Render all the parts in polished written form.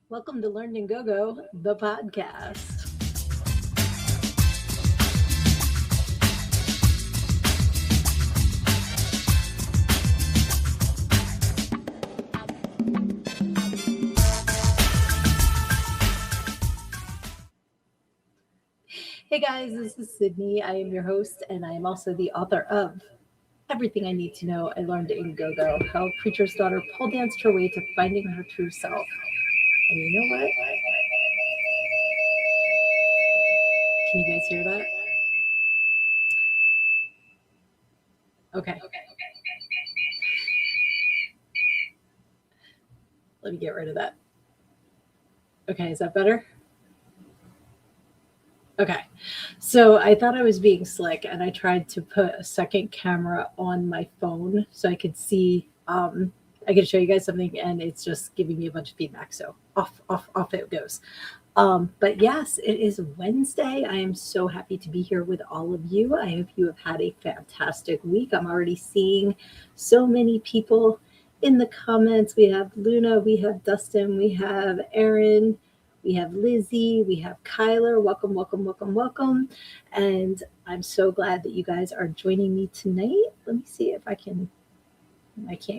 Welcome to Learn and Go Go, the podcast. Hey guys, this is Sydnee. I am your host, and I am also the author of Everything I Need to Know I Learned in Go Go, how a preacher's daughter pole danced her way to finding her true self. And you know what? Can you guys hear that? Okay, let me get rid of that. Okay, is that better? Okay, so I thought I was being slick and I tried to put a second camera on my phone so I could see, I could show you guys something and it's just giving me a bunch of feedback. So off it goes. But yes, it is Wednesday. I am so happy to be here with all of you. I hope you have had a fantastic week. I'm already seeing so many people in the comments. We have Luna, we have Dustin, we have Aaron, we have Lizzie, we have Kyler. Welcome, welcome, welcome, welcome. And I'm so glad that you guys are joining me tonight. Let me see if I can't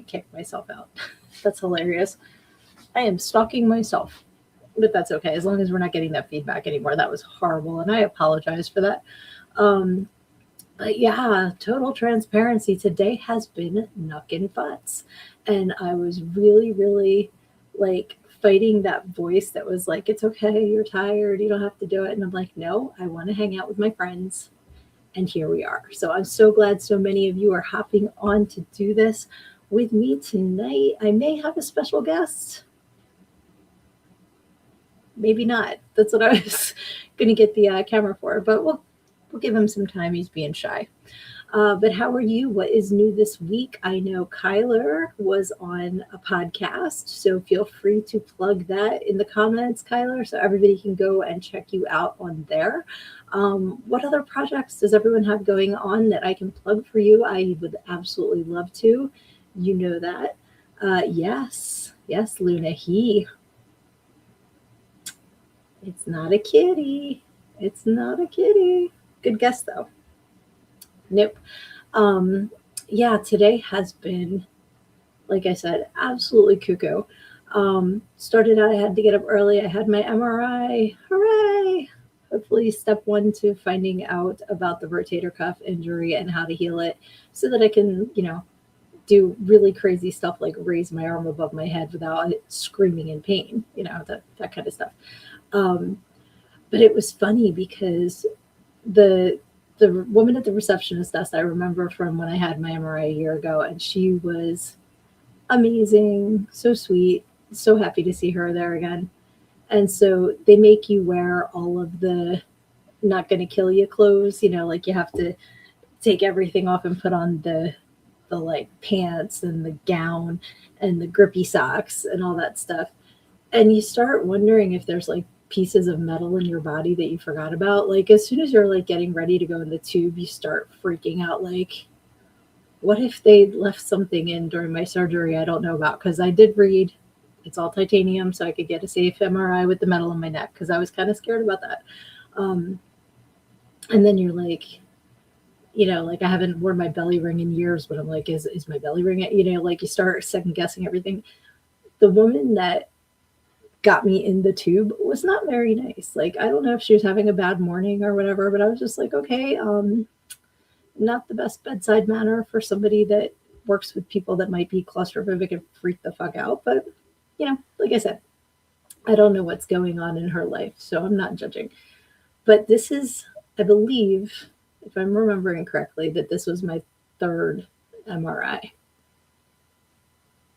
kick myself out. That's hilarious. I am stalking myself, but that's okay as long as we're not getting that feedback anymore. That was horrible, and I apologize for that. Um, but yeah, total transparency. Today has been knuckin' butts, and I was really, really like fighting that voice that was like, "It's okay, you're tired, you don't have to do it." And I'm like, "No, I want to hang out with my friends." And here we are. So I'm so glad so many of you are hopping on to do this with me tonight. I may have a special guest, maybe not. That's what I was going to get the camera for, but we'll give him some time. He's being shy. But how are you? What is new this week? I know Kyler was on a podcast, so feel free to plug that in the comments, Kyler, so everybody can go and check you out on there. What other projects does everyone have going on that I can plug for you? I would absolutely love to. You know that. Yes, Luna. It's not a kitty. It's not a kitty. Good guess though. Nope. Um, yeah, today has been, like I said, absolutely cuckoo. Started out, I had to get up early. I had my MRI. Hooray! Hopefully, step one to finding out about the rotator cuff injury and how to heal it so that I can, do really crazy stuff like raise my arm above my head without it screaming in pain, that kind of stuff. Um, but it was funny because the the woman at the receptionist desk I remember from when I had my MRI a year ago, and she was amazing, so sweet, so happy to see her there again. And so they make you wear all of the not going to kill you clothes, like you have to take everything off and put on the like pants and the gown and the grippy socks and all that stuff. And you start wondering if there's like pieces of metal in your body that you forgot about. Like as soon as you're like getting ready to go in the tube, you start freaking out like, what if they left something in during my surgery I don't know about? Because I did read it's all titanium, so I could get a safe MRI with the metal in my neck because I was kind of scared about that. Um, and then you're like, like I haven't worn my belly ring in years, but I'm like, is my belly ring, like you start second guessing everything. The woman that got me in the tube was not very nice. Like, I don't know if she was having a bad morning or whatever, but I was just like, okay, not the best bedside manner for somebody that works with people that might be claustrophobic and freak the fuck out. But, like I said, I don't know what's going on in her life, so I'm not judging. But this is, I believe, if I'm remembering correctly, that this was my third MRI.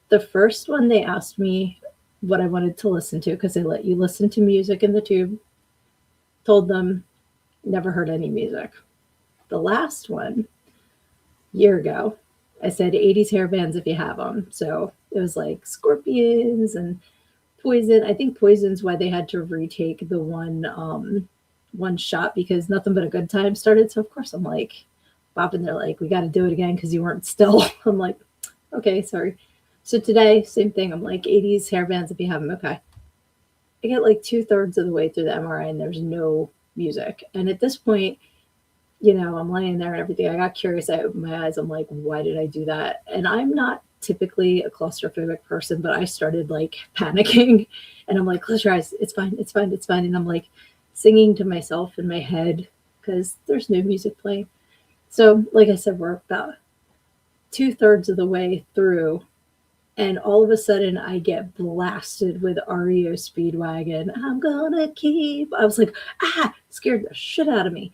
The first one, they asked me what I wanted to listen to because they let you listen to music in the tube. Told them, never heard any music. The last one, year ago, I said 80s hair bands if you have them. So it was like Scorpions and Poison. I think Poison's why they had to retake the one shot because Nothing But a Good Time started. So of course I'm like bopping. They're like, we got to do it again because you weren't still. I'm like, okay, sorry. So today, same thing. I'm like 80s hair bands if you have them. Okay. I get like 2/3 of the way through the MRI and there's no music. And at this point, I'm laying there and everything. I got curious. I opened my eyes. I'm like, why did I do that? And I'm not typically a claustrophobic person, but I started like panicking and I'm like, close your eyes. It's fine. It's fine. It's fine. And I'm like singing to myself in my head because there's no music playing. So, like I said, we're about 2/3 of the way through. And all of a sudden, I get blasted with REO Speedwagon. I'm gonna keep. I was like, scared the shit out of me.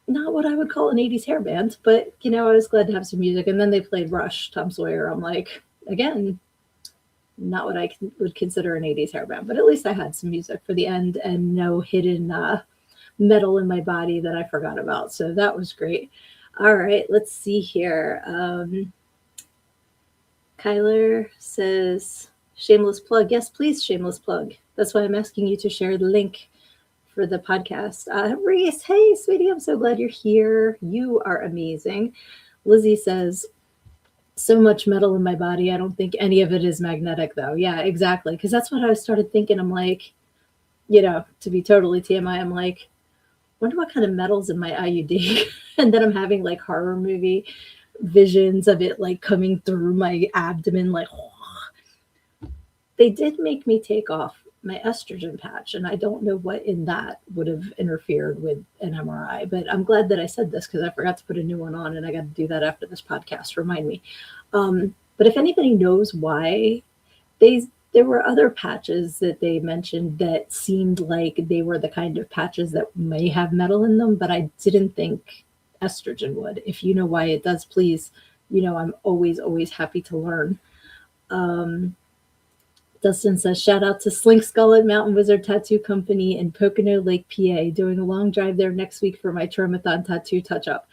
Not what I would call an 80s hair band, but I was glad to have some music. And then they played Rush, Tom Sawyer. I'm like, again, not what I would consider an 80s hair band, but at least I had some music for the end and no hidden metal in my body that I forgot about. So that was great. All right, let's see here. Kyler says, shameless plug. Yes, please, shameless plug. That's why I'm asking you to share the link for the podcast. Reese, hey, sweetie, I'm so glad you're here. You are amazing. Lizzie says, so much metal in my body. I don't think any of it is magnetic, though. Yeah, exactly. Because that's what I started thinking. I'm like, to be totally TMI, I'm like, wonder what kind of metal's in my IUD. And then I'm having like horror movie visions of it like coming through my abdomen. Like, they did make me take off my estrogen patch, and I don't know what in that would have interfered with an MRI, but I'm glad that I said this because I forgot to put a new one on, and I got to do that after this podcast. Remind me. But if anybody knows why, there were other patches that they mentioned that seemed like they were the kind of patches that may have metal in them, but I didn't think estrogen would. If you know why it does, please, I'm always happy to learn. Dustin says, shout out to Slink Skull at Mountain Wizard Tattoo Company in Pocono Lake, PA. Doing a long drive there next week for my Tromathon tattoo touch-up.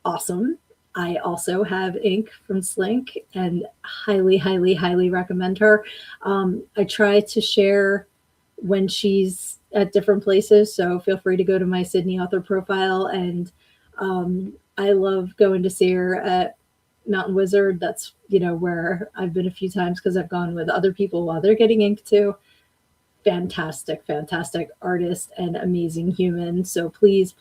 Awesome. I also have ink from Slink and highly recommend her. I try to share when she's at different places, so feel free to go to my Sydnee author profile. And I love going to see her at Mountain Wizard. That's where I've been a few times because I've gone with other people while they're getting ink too. Fantastic artist and amazing human. So please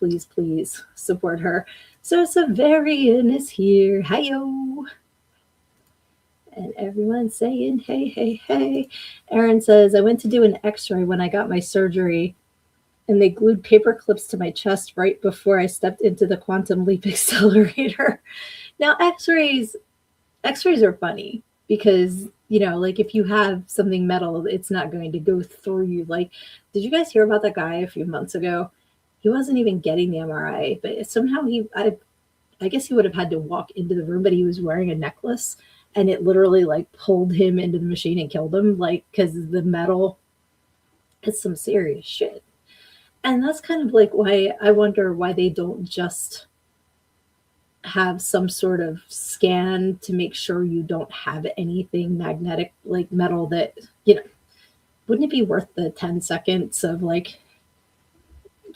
support her. So Severian is here. Hi-yo. And everyone's saying hey. Aaron says, I went to do an x-ray when I got my surgery and they glued paper clips to my chest right before I stepped into the quantum leap accelerator. Now, x-rays are funny because, like if you have something metal, it's not going to go through you. Like, did you guys hear about that guy a few months ago? He wasn't even getting the MRI, but somehow I guess he would have had to walk into the room, but he was wearing a necklace and it literally like pulled him into the machine and killed him. Like, cause the metal is some serious shit. And that's kind of like why I wonder why they don't just have some sort of scan to make sure you don't have anything magnetic, like metal that, wouldn't it be worth the 10 seconds of like,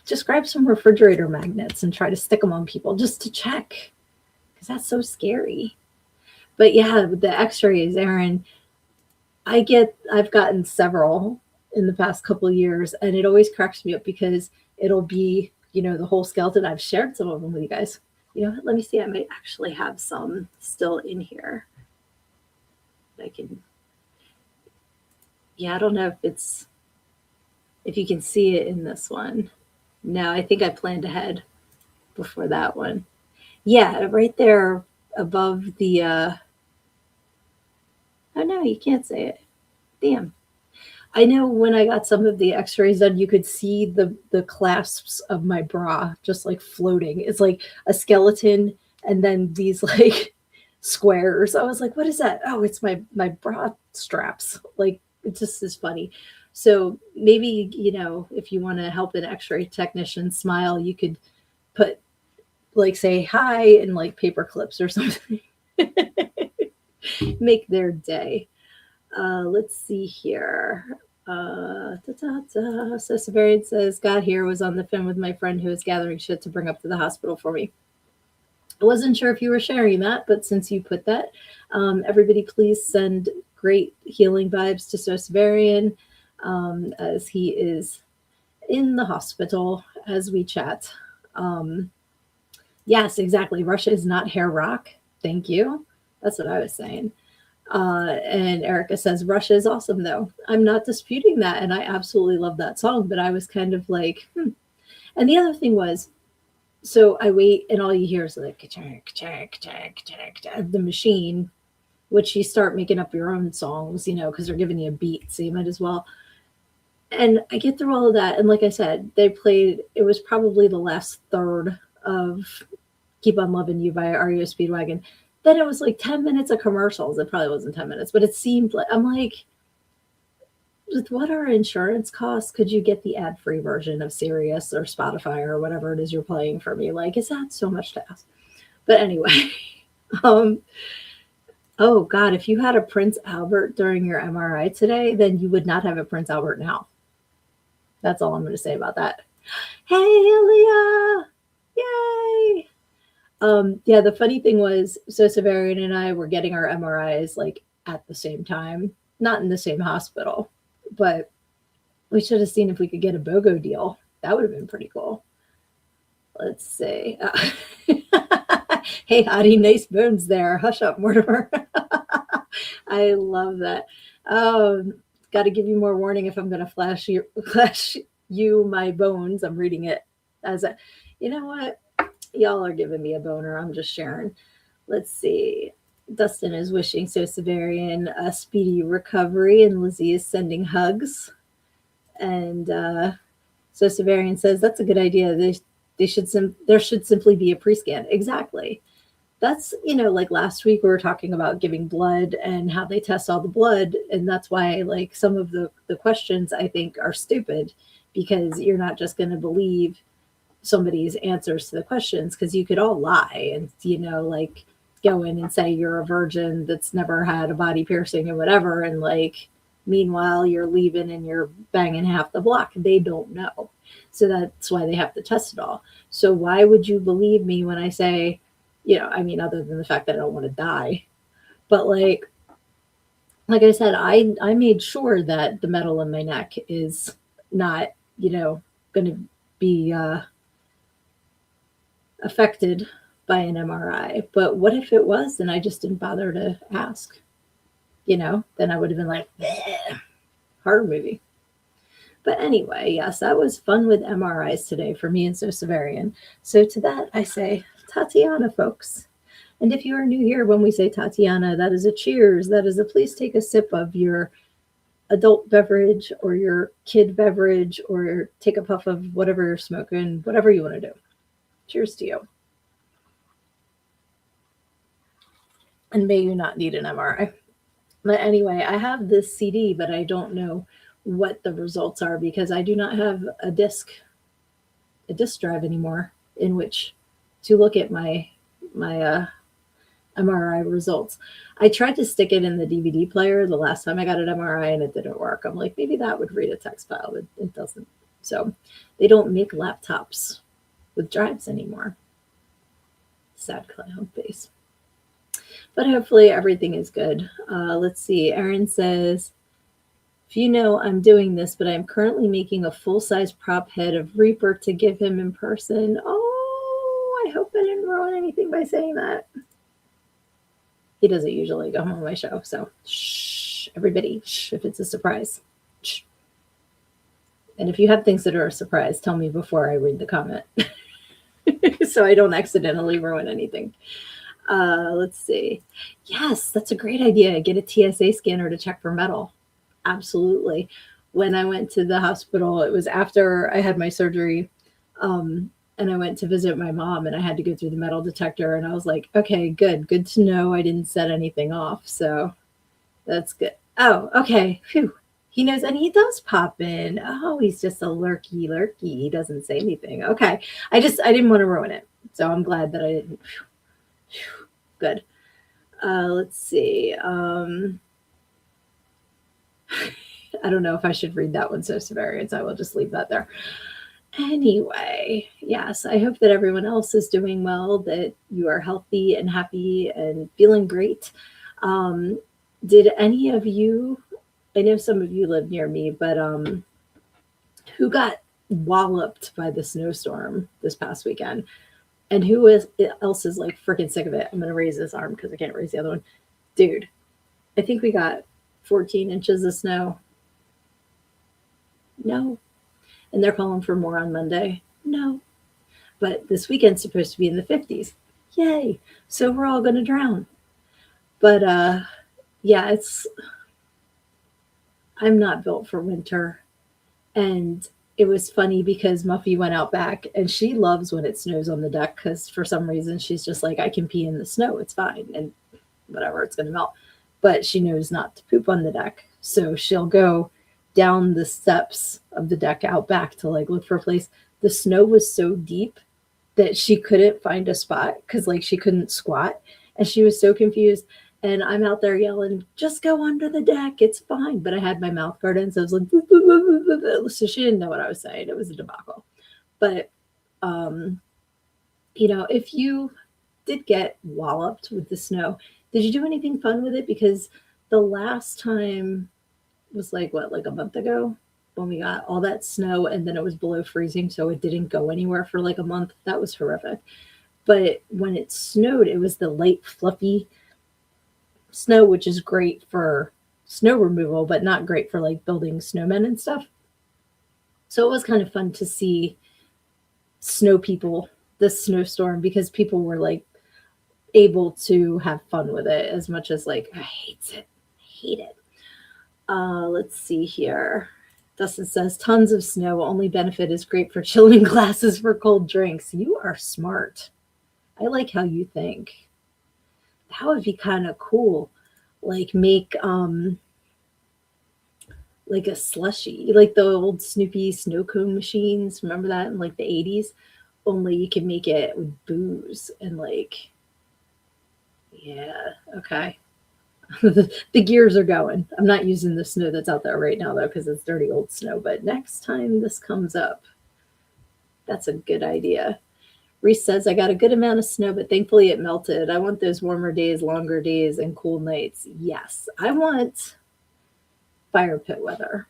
just grab some refrigerator magnets and try to stick them on people just to check, because that's so scary. But yeah, the x-rays, Aaron, I've gotten several in the past couple of years, and it always cracks me up because it'll be, the whole skeleton. I've shared some of them with you guys. Let me see. I might actually have some still in here. I don't know if you can see it in this one. No, I think I planned ahead before that one. Yeah, right there above the, oh no, you can't say it. Damn. I know when I got some of the x-rays done, you could see the clasps of my bra just like floating. It's like a skeleton and then these like squares. I was like, what is that? Oh, it's my bra straps. Like, it just is funny. So maybe, if you want to help an x-ray technician smile, you could put like, say hi in like paper clips or something. Make their day. Let's see here. So Severian says, got here, was on the phone with my friend who was gathering shit to bring up to the hospital for me. I wasn't sure if you were sharing that, but since you put that, everybody please send great healing vibes to Severian. as he is in the hospital as we chat. Um, yes, exactly. Russia is not hair rock. Thank you. That's what I was saying. And Erica says, Russia is awesome, though. I'm not disputing that. And I absolutely love that song. But I was kind of like, hmm. And the other thing was, so I wait, and all you hear is like, ka-chak, chak, chak, chak, chak, the machine, which you start making up your own songs, because they're giving you a beat. So you might as well. And I get through all of that. And like I said, they played, it was probably the last third of Keep on Loving You by REO Speedwagon. Then it was like 10 minutes of commercials. It probably wasn't 10 minutes, but it seemed like, I'm like, with what our insurance costs, could you get the ad-free version of Sirius or Spotify or whatever it is you're playing for me? Like, is that so much to ask? But anyway, um, oh God, if you had a Prince Albert during your MRI today, then you would not have a Prince Albert now. That's all I'm going to say about that. Hey, Leah! Yay! Yeah, the funny thing was, so Severian and I were getting our MRIs like at the same time, not in the same hospital, but we should have seen if we could get a BOGO deal. That would have been pretty cool. Let's see. Hey, Hottie, nice bones there. Hush up, Mortimer. I love that. Got to give you more warning if I'm going to flash you my bones. I'm reading it as a, you know what? Y'all are giving me a boner. I'm just sharing. Let's see. Dustin is wishing So Severian a speedy recovery, and Lizzie is sending hugs. And So Severian says that's a good idea. There should simply be a pre-scan. Exactly. That's, like last week we were talking about giving blood and how they test all the blood. And that's why like some of the questions I think are stupid, because you're not just going to believe somebody's answers to the questions, because you could all lie and, like go in and say you're a virgin that's never had a body piercing and whatever. And like, meanwhile, you're leaving and you're banging half the block. They don't know. So that's why they have to test it all. So why would you believe me when I say, other than the fact that I don't want to die, but like I said, I made sure that the metal in my neck is not, going to be affected by an MRI. But what if it was and I just didn't bother to ask? Then I would have been like, bleh, horror movie. But anyway, yes, that was fun with MRIs today for me and So Severian. So to that, I say, Tatiana, folks. And if you are new here, when we say Tatiana, that is a cheers. That is a please take a sip of your adult beverage or your kid beverage, or take a puff of whatever you're smoking, whatever you want to do. Cheers to you. And may you not need an MRI. But anyway, I have this CD, but I don't know what the results are because I do not have a disk drive anymore in which to look at my MRI results. I tried to stick it in the DVD player the last time I got an MRI and it didn't work. I'm like, maybe that would read a text file, but it doesn't. So they don't make laptops with drives anymore. Sad clown face. But hopefully everything is good. Let's see. Erin says, if you know, I'm doing this, but I'm currently making a full-size prop head of Reaper to give him in person. Oh, I hope I didn't ruin anything by saying that. He doesn't usually come on my show, so shh, everybody, shh, if it's a surprise. Shh. And if you have things that are a surprise, tell me before I read the comment so I don't accidentally ruin anything. Let's see. Yes, that's a great idea. Get a TSA scanner to check for metal. Absolutely. When I went to the hospital, it was after I had my surgery, and I went to visit my mom, and I had to go through the metal detector, and I was like, okay, good to know I didn't set anything off. So that's good. Oh, okay. Phew. He knows, and he does pop in. Oh, he's just a lurky. He doesn't say anything. Okay. I didn't want to ruin it. So I'm glad that I didn't. Good. Let's see. I don't know if I should read that one, so Severians. I will just leave that there. Anyway, yes, I hope that everyone else is doing well, that you are healthy and happy and feeling great. Did any of you I know some of you live near me, but who got walloped by the snowstorm this past weekend? And else is like freaking sick of it? I'm gonna raise this arm because I can't raise the other one. Dude, I think we got 14 inches of snow. No. And they're calling for more on Monday. No. But this weekend's supposed to be in the 50s. Yay. So we're all gonna drown. But yeah, I'm not built for winter. And it was funny because Muffy went out back and she loves when it snows on the deck because for some reason she's just like, I can pee in the snow, it's fine. And whatever, it's going to melt. But she knows not to poop on the deck. So she'll go down the steps of the deck out back to like look for a place. The snow was so deep that she couldn't find a spot because like she couldn't squat. And she was so confused. And I'm out there yelling, just go under the deck. It's fine. But I had my mouth guard in. So I was like, boo, boo, boo, boo, boo. So she didn't know what I was saying. It was a debacle. But, if you did get walloped with the snow, did you do anything fun with it? Because the last time was like a month ago when we got all that snow and then it was below freezing. So it didn't go anywhere for like a month. That was horrific. But when it snowed, it was the light, fluffy snow, which is great for snow removal, but not great for like building snowmen and stuff. So it was kind of fun to see snow people this snowstorm because people were like able to have fun with it as much as like I hate it. Let's see here. Dustin says tons of snow. Only benefit is great for chilling glasses for cold drinks. You are smart. I like how you think. That would be kind of cool. Like make like a slushy, like the old Snoopy snow cone machines. Remember that in like the 80s? Only you can make it with booze and like, yeah, okay. The gears are going. I'm not using the snow that's out there right now though because it's dirty old snow. But next time this comes up, that's a good idea. Reese says, I got a good amount of snow, but thankfully it melted. I want those warmer days, longer days, and cool nights. Yes, I want fire pit weather.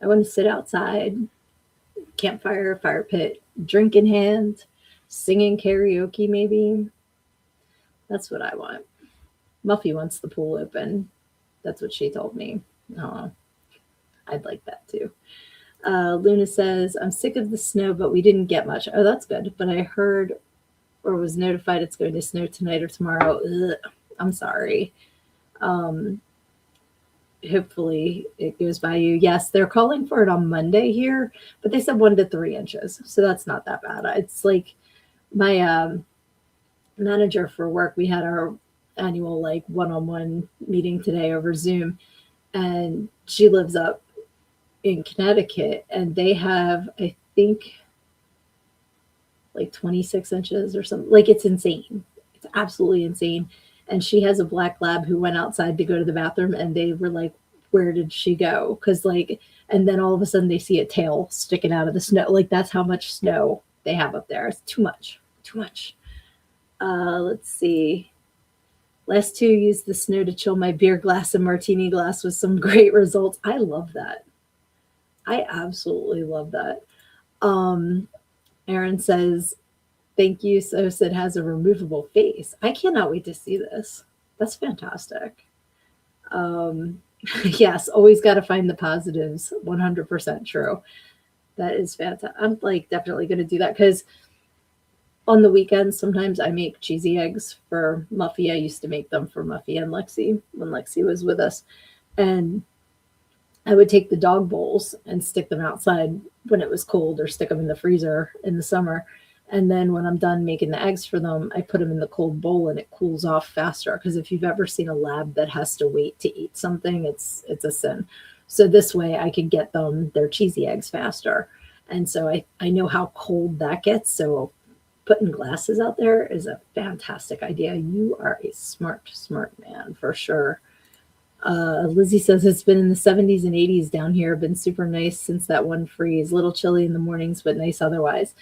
I want to sit outside, campfire, fire pit, drink in hand, singing karaoke maybe. That's what I want. Muffy wants the pool open. That's what she told me. Oh, I'd like that too. Luna says, I'm sick of the snow, but we didn't get much. Oh, that's good. But I heard or was notified it's going to snow tonight or tomorrow. Ugh, I'm sorry. Hopefully it goes by you. Yes, they're calling for it on Monday here, but they said 1 to 3 inches. So that's not that bad. It's like my manager for work, we had our annual like one-on-one meeting today over Zoom, and she lives up in Connecticut and they have, I think, like 26 inches or something. Like it's insane. It's absolutely insane. And she has a black lab who went outside to go to the bathroom and they were like, where did she go? Because like, and then all of a sudden they see a tail sticking out of the snow. Like that's how much snow they have up there. It's too much. Let's see. Last 2 used the snow to chill my beer glass and martini glass with some great results. I love that. I absolutely love that. Aaron says, thank you. So Sid has a removable face. I cannot wait to see this. That's fantastic. Yes, always got to find the positives. 100% true. That is fantastic. I'm like definitely going to do that because on the weekends, sometimes I make cheesy eggs for Muffy. I used to make them for Muffy and Lexi when Lexi was with us. And I would take the dog bowls and stick them outside when it was cold or stick them in the freezer in the summer. And then when I'm done making the eggs for them, I put them in the cold bowl and it cools off faster. Because if you've ever seen a lab that has to wait to eat something, it's a sin. So this way I could get them their cheesy eggs faster. And so I know how cold that gets. So putting glasses out there is a fantastic idea. You are a smart man for sure. Lizzie says it's been in the 70s and 80s down here. Been super nice since that one freeze. Little chilly in the mornings, but nice otherwise.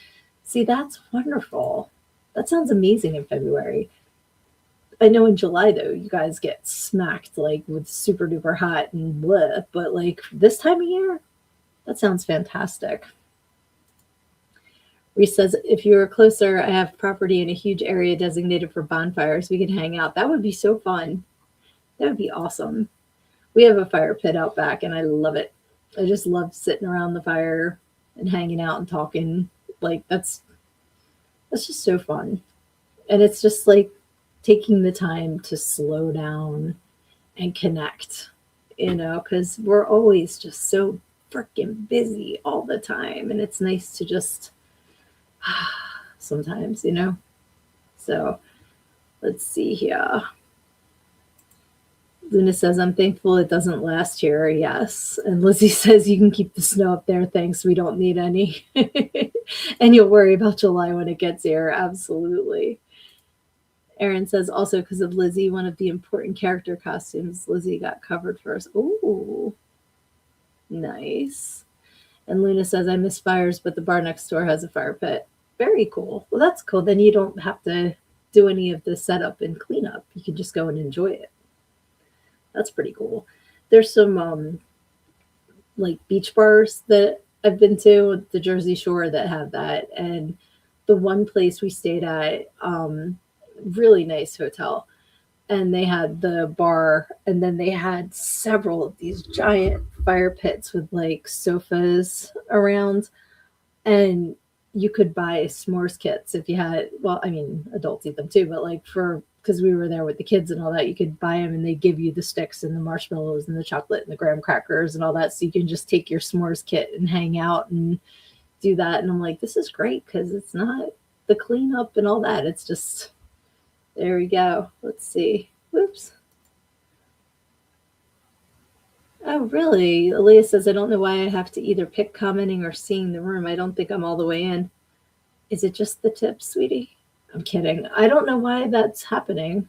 See, that's wonderful. That sounds amazing in February. I know in July though, you guys get smacked like with super duper hot and bleh, but like this time of year, that sounds fantastic. Reese says, if you were closer, I have property in a huge area designated for bonfires. We could hang out. That would be so fun. That would be awesome. We have a fire pit out back and I love it. I just love sitting around the fire and hanging out and talking. Like that's just so fun. And it's just like taking the time to slow down and connect, because we're always just so freaking busy all the time. And it's nice to just sometimes. So let's see here. Luna says, I'm thankful it doesn't last here. Yes. And Lizzie says, you can keep the snow up there. Thanks. We don't need any. And you'll worry about July when it gets here. Absolutely. Erin says, also because of Lizzie, one of the important character costumes Lizzie got covered first. Ooh, nice. And Luna says, I miss fires, but the bar next door has a fire pit. Very cool. Well, that's cool. Then you don't have to do any of the setup and cleanup. You can just go and enjoy it. That's pretty cool. There's some like beach bars that I've been to, the Jersey Shore, that have that. And the one place we stayed at, really nice hotel, and they had the bar, and then they had several of these giant fire pits with like sofas around, and you could buy s'mores kits if you had, well, I mean, adults eat them too, but like because we were there with the kids and all that, you could buy them and they give you the sticks and the marshmallows and the chocolate and the graham crackers and all that, so you can just take your s'mores kit and hang out and do that. And I'm like, this is great because it's not the cleanup and all that. It's just, there we go. Let's see. Whoops. Oh, really? Aaliyah says, I don't know why I have to either pick commenting or seeing the room. I don't think I'm all the way in. Is it just the tips, sweetie? I'm kidding. I don't know why that's happening.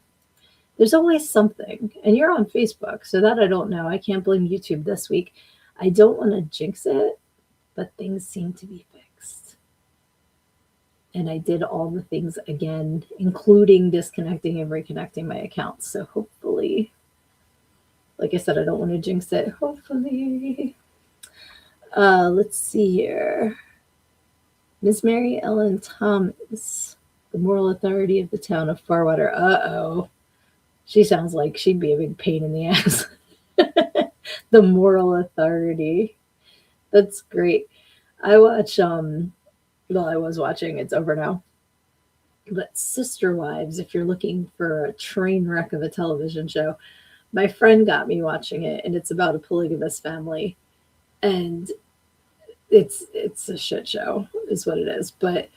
There's always something. And you're on Facebook, so that I don't know. I can't blame YouTube this week. I don't want to jinx it, but things seem to be fixed. And I did all the things again, including disconnecting and reconnecting my accounts. So hopefully, like I said, I don't want to jinx it. Hopefully. Let's see here. Ms. Mary Ellen Thomas, the moral authority of the town of Farwater. Uh-oh. She sounds like she'd be a big pain in the ass. The moral authority. That's great. I watch, well, I was watching, it's over now, but Sister Wives, if you're looking for a train wreck of a television show, my friend got me watching it, and it's about a polygamous family, and it's a shit show is what it is. But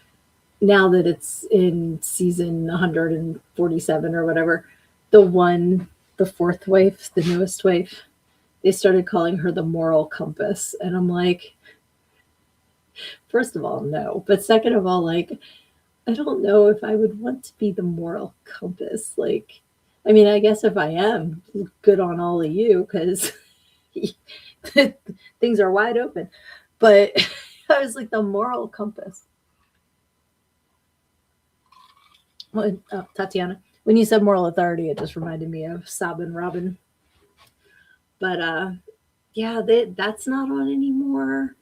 now that it's in season 147 or whatever, the fourth wife, the newest wife, they started calling her the moral compass. And I'm like, first of all, no. But second of all, like, I don't know if I would want to be the moral compass. Like, I mean, I guess if I am, good on all of you, because things are wide open. But I was like, the moral compass. Well, Tatiana, when you said moral authority, it just reminded me of Sabin Robin. But yeah, that's not on anymore.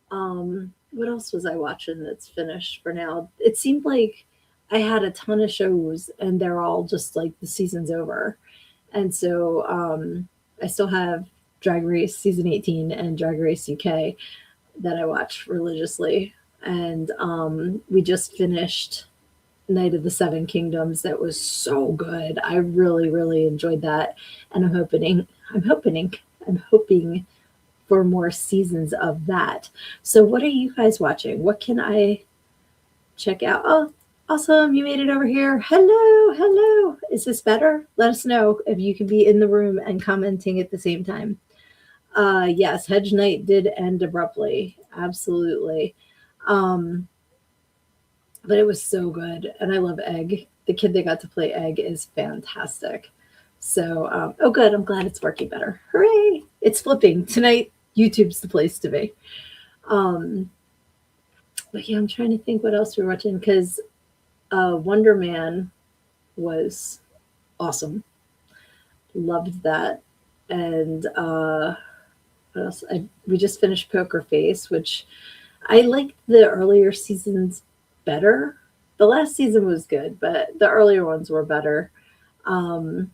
What else was I watching that's finished for now? It seemed like I had a ton of shows and they're all just like the season's over. And so I still have Drag Race season 18 and Drag Race UK that I watch religiously. And we just finished Night of the Seven Kingdoms. That was so good. I really, really enjoyed that. And I'm hoping for more seasons of that. So what are you guys watching? What can I check out? Oh, awesome. You made it over here. Hello. Is this better? Let us know if you can be in the room and commenting at the same time. Yes, Hedge Knight did end abruptly. Absolutely. But it was so good. And I love Egg. The kid that got to play Egg is fantastic. So, oh, good. I'm glad it's working better. Hooray. It's flipping. Tonight, YouTube's the place to be. But yeah, I'm trying to think what else we're watching, because Wonder Man was awesome. Loved that. And what else? We just finished Poker Face, which I liked the earlier seasons better. The last season was good, but the earlier ones were better. Um,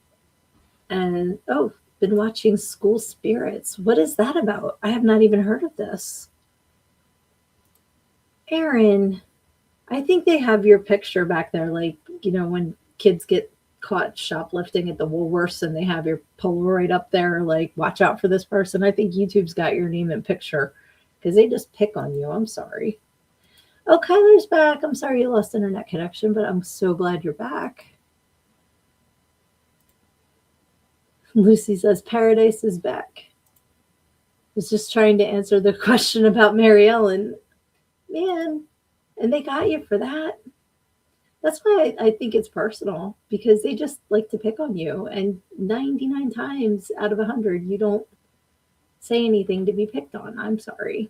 and been watching School Spirits. What is that about? I have not even heard of this. Aaron, I think they have your picture back there, like, when kids get caught shoplifting at the Woolworths and they have your Polaroid up there, like, watch out for this person. I think YouTube's got your name and picture because they just pick on you. I'm sorry. Oh, Kyler's back. I'm sorry you lost internet connection, but I'm so glad you're back. Lucy says Paradise is back. Was just trying to answer the question about Mary Ellen. Man, and they got you for that. That's why I think it's personal, because they just like to pick on you. And 99 times out of 100, you don't say anything to be picked on. I'm sorry.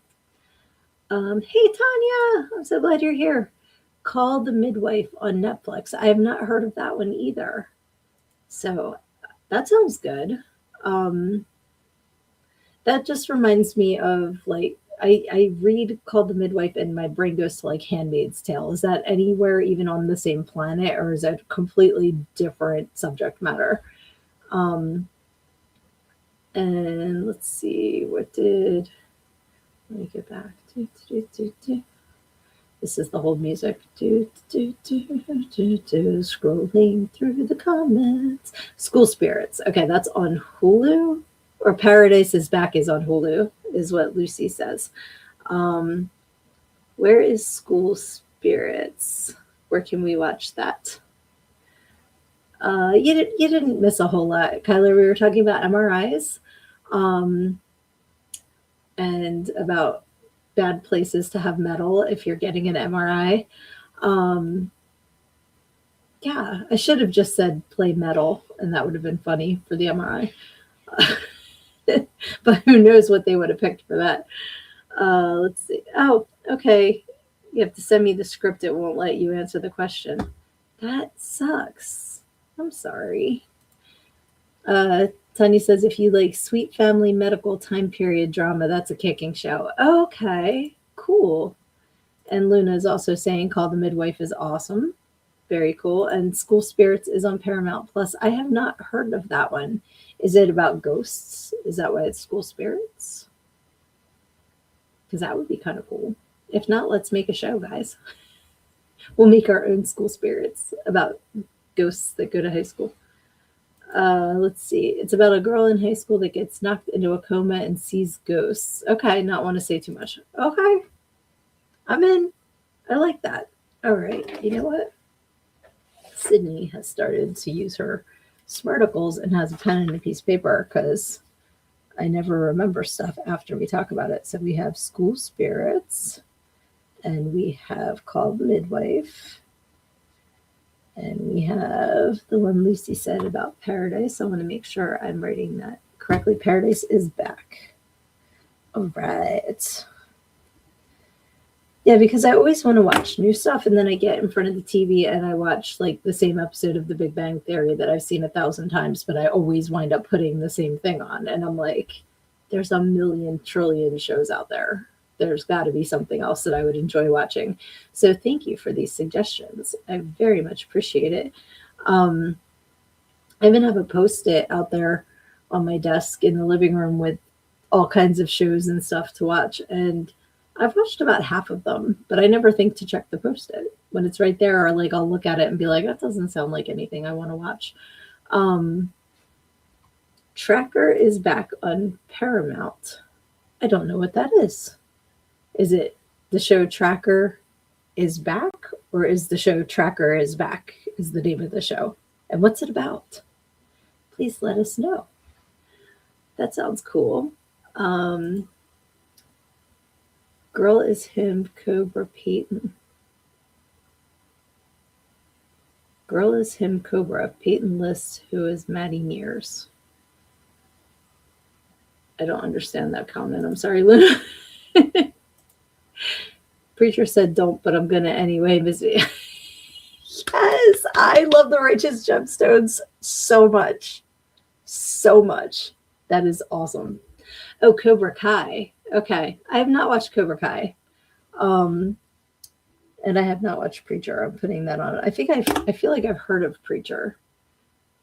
Hey, Tanya, I'm so glad you're here. Call the Midwife on Netflix. I have not heard of that one either. So that sounds good. That just reminds me of, like, I read Called the Midwife and my brain goes to, like, Handmaid's Tale. Is that anywhere even on the same planet, or is that a completely different subject matter? And let's see, let me get back. This is the whole music. Scrolling through the comments. School Spirits. Okay, that's on Hulu. Or Paradise is Back is on Hulu, is what Lucy says. Where is School Spirits? Where can we watch that? You didn't miss a whole lot. Kyler, we were talking about MRIs and about bad places to have metal if you're getting an MRI. Yeah, I should have just said play metal, and that would have been funny for the MRI. But who knows what they would have picked for that. Let's see. Oh, okay. You have to send me the script. It won't let you answer the question. That sucks. I'm sorry. Tanya says, if you like sweet family medical time period drama, that's a kicking show. Okay, cool. And Luna is also saying Call the Midwife is awesome. Very cool. And School Spirits is on Paramount Plus. I have not heard of that one. Is it about ghosts? Is that why it's School Spirits? Because that would be kind of cool. If not, let's make a show, guys. We'll make our own School Spirits about ghosts that go to high school. Let's see. It's about a girl in high school that gets knocked into a coma and sees ghosts. Okay, not want to say too much. Okay, I'm in. I like that. All right, you know what? Sydnee has started to use her smarticles and has a pen and a piece of paper because I never remember stuff after we talk about it. So we have School Spirits, and we have Called the Midwife, and we have the one Lucy said about Paradise. I want to make sure I'm writing that correctly. Paradise is Back. All right. Yeah, because I always want to watch new stuff, and then I get in front of the TV and I watch, like, the same episode of The Big Bang Theory that I've seen 1,000 times, but I always wind up putting the same thing on. And I'm like, there's a million trillion shows out there. There's got to be something else that I would enjoy watching. So thank you for these suggestions. I very much appreciate it. I even have a Post-it out there on my desk in the living room with all kinds of shows and stuff to watch. And I've watched about half of them, but I never think to check the Post-it when it's right there, or like I'll look at it and be like, that doesn't sound like anything I want to watch. Tracker is back on Paramount. I don't know what that is. Is it the show Tracker is Back, or is the show Tracker is Back is the name of the show? And what's it about? Please let us know. That sounds cool. Girl is Him, Cobra Peyton. Girl is Him, Cobra. Peyton lists who is Maddie Mears. I don't understand that comment. I'm sorry, Luna. Preacher said don't, but I'm going to anyway. Yes, I love the Righteous Gemstones so much. So much. That is awesome. Oh, Cobra Kai. Okay. I have not watched Cobra Kai. Um, and I have not watched Preacher. I'm putting that on. I feel like I've heard of Preacher.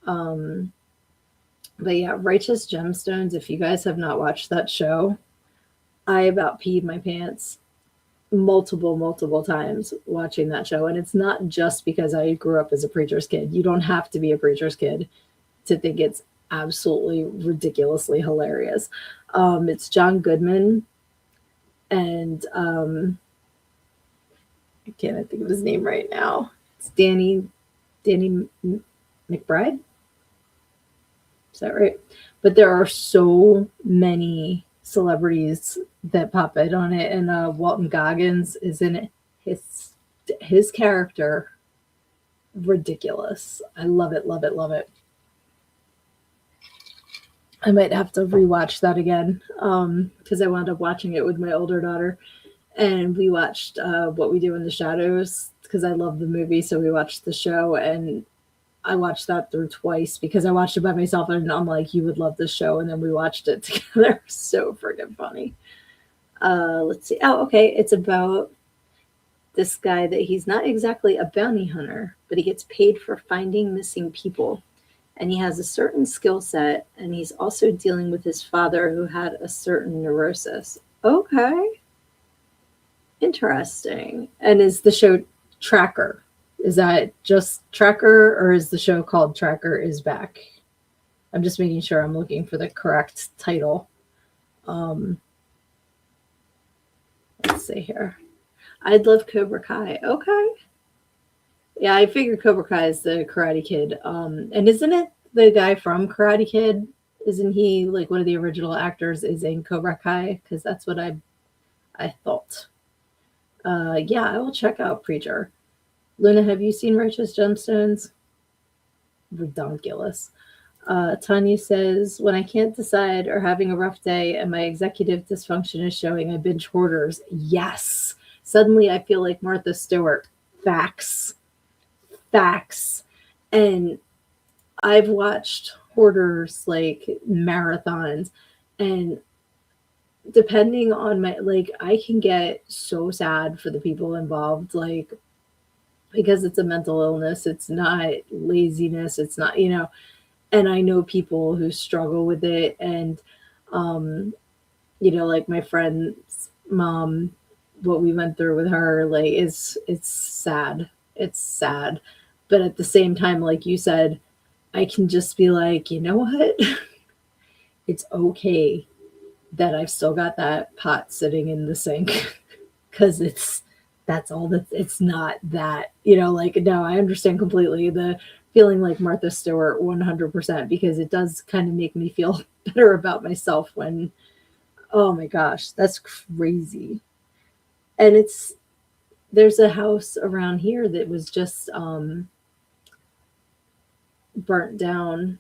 Um, but yeah, Righteous Gemstones. If you guys have not watched that show, I about peed my pants multiple times watching that show. And it's not just because I grew up as a preacher's kid. You don't have to be a preacher's kid to think it's absolutely ridiculously hilarious. It's John Goodman and I can't think of his name right now. It's Danny McBride. Is that right? But there are so many celebrities that pop in on it, and Walton Goggins is in it. His character, ridiculous. I love it, love it, love it. I might have to rewatch that again because I wound up watching it with my older daughter, and we watched What We Do in the Shadows because I love the movie, so we watched the show, and I watched that through twice because I watched it by myself and I'm like, you would love this show. And then we watched it together. So friggin' funny. Let's see. Oh, okay. It's about this guy that he's not exactly a bounty hunter, but he gets paid for finding missing people. And he has a certain skill set. And he's also dealing with his father who had a certain neurosis. Okay. Interesting. And is the show Tracker? Is that just Tracker, or is the show called Tracker is Back? I'm just making sure I'm looking for the correct title. Let's see here. I'd love Cobra Kai. Okay. Yeah, I figured Cobra Kai is the Karate Kid. And isn't it the guy from Karate Kid? Isn't he like one of the original actors is in Cobra Kai? Because that's what I thought. Yeah, I will check out Preacher. Luna, have you seen Righteous Gemstones? Redonkulous. Tanya says, when I can't decide or having a rough day and my executive dysfunction is showing, I binge Hoarders. Yes. Suddenly I feel like Martha Stewart. Facts. And I've watched Hoarders like marathons, and depending on my, like, I can get so sad for the people involved, like, because it's a mental illness. It's not laziness. It's not, and I know people who struggle with it. And, like my friend's mom, what we went through with her, like, it's sad. It's sad. But at the same time, like you said, I can just be like, you know what? It's okay that I've still got that pot sitting in the sink because that's all that it's not that, like, no, I understand completely the feeling like Martha Stewart 100% because it does kind of make me feel better about myself when, oh my gosh, that's crazy. And there's a house around here that was just burnt down.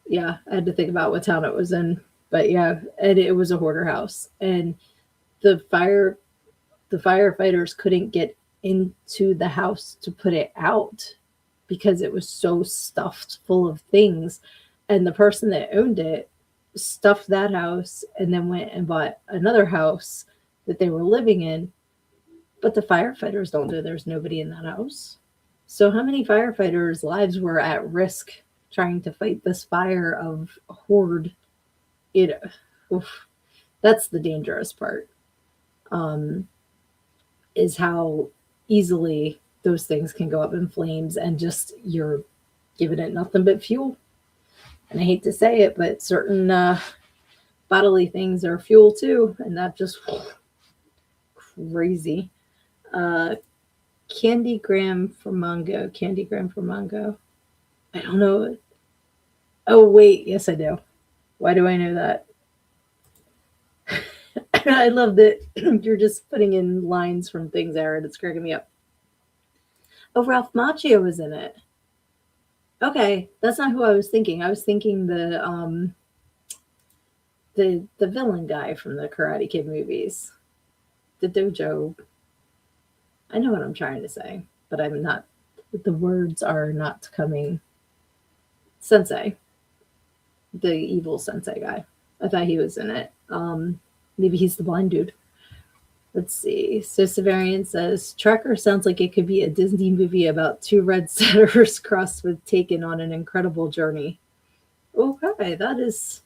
Yeah, I had to think about what town it was in, but yeah, and it was a hoarder house, and the firefighters couldn't get into the house to put it out because it was so stuffed full of things. And the person that owned it stuffed that house and then went and bought another house that they were living in. But the firefighters don't know there's nobody in that house. So how many firefighters' lives were at risk trying to fight this fire of hoard? Oof, that's the dangerous part. Is how easily those things can go up in flames and just you're giving it nothing but fuel. And I hate to say it, but certain bodily things are fuel too, and that just crazy. Candygram for Mongo. I don't know. Oh wait, yes I do. Why do I know that? I love that you're just putting in lines from things, Aaron. It's cracking me up. Oh, Ralph Macchio was in it. Okay, that's not who I was thinking. I was thinking the villain guy from the Karate Kid movies, the dojo. I know what I'm trying to say, but I'm not the words are not coming. Sensei, the evil sensei guy. I thought he was in it. Maybe he's the blind dude. Let's see. So Severian says, Tracker sounds like it could be a Disney movie about two red setters crossed with Taken on an incredible journey. Okay, that is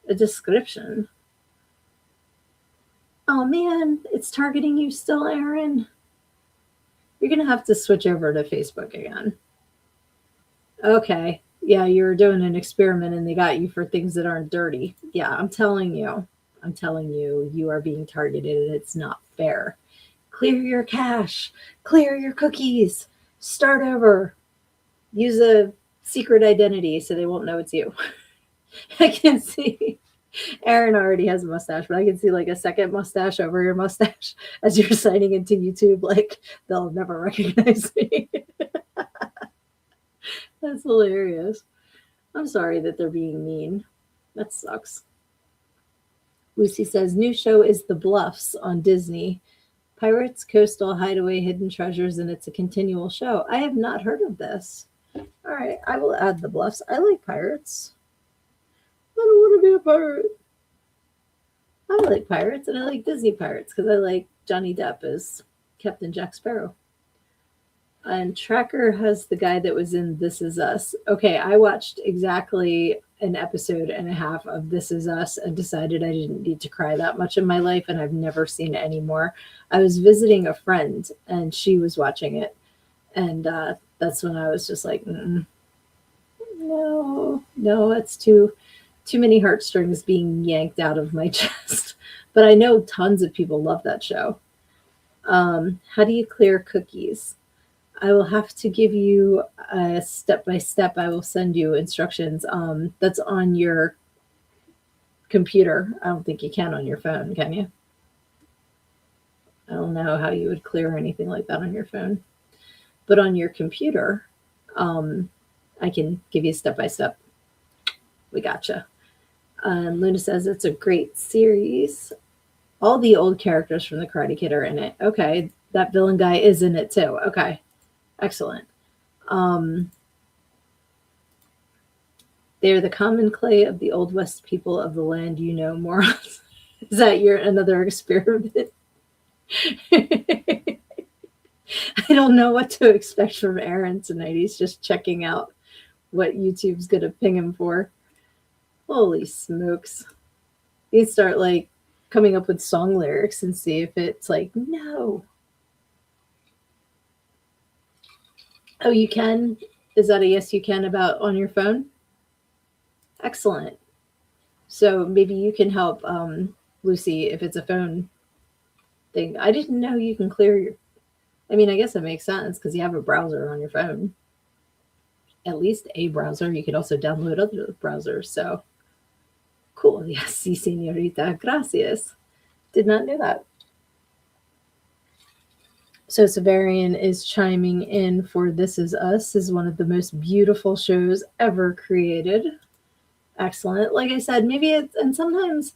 a description. Oh man, it's targeting you still, Aaron. You're going to have to switch over to Facebook again. Okay. Yeah, you were doing an experiment and they got you for things that aren't dirty. Yeah, I'm telling you, you are being targeted and it's not fair. Clear your cache, clear your cookies, start over, use a secret identity so they won't know it's you. I can see Aaron already has a mustache, but I can see like a second mustache over your mustache as you're signing into YouTube. Like, they'll never recognize me. That's hilarious. I'm sorry that they're being mean. That sucks. Lucy says, new show is The Bluffs on Disney. Pirates, coastal, hideaway, hidden treasures, and it's a continual show. I have not heard of this. All right, I will add The Bluffs. I like pirates. I don't want to be a pirate. I like pirates, and I like Disney pirates because I like Johnny Depp as Captain Jack Sparrow. And Tracker has the guy that was in This Is Us. Okay, I watched exactly an episode and a half of This Is Us and decided I didn't need to cry that much in my life, and I've never seen it anymore. I was visiting a friend, and she was watching it, and that's when I was just like, no, it's too many heartstrings being yanked out of my chest. But I know tons of people love that show. How do you clear cookies? I will have to give you a step-by-step. I will send you instructions. That's on your computer. I don't think you can on your phone, can you? I don't know how you would clear anything like that on your phone. But on your computer, I can give you step-by-step. We gotcha. Luna says it's a great series. All the old characters from the Karate Kid are in it. Okay, that villain guy is in it too. Okay. Excellent. They are the common clay of the Old West people of the land you know, morons. Is that your another experiment? I don't know what to expect from Aaron tonight. He's just checking out what YouTube's going to ping him for. Holy smokes. He'd start like coming up with song lyrics and see if it's like, no. Oh, you can? Is that a yes, you can about on your phone? Excellent. So maybe you can help Lucy if it's a phone thing. I didn't know you can clear your... I mean, I guess it makes sense because you have a browser on your phone. At least a browser. You could also download other browsers. So cool. Yes, sí, señorita. Gracias. Did not know that. So Severian is chiming in for This Is Us is one of the most beautiful shows ever created. Excellent. Like I said, maybe it's, and sometimes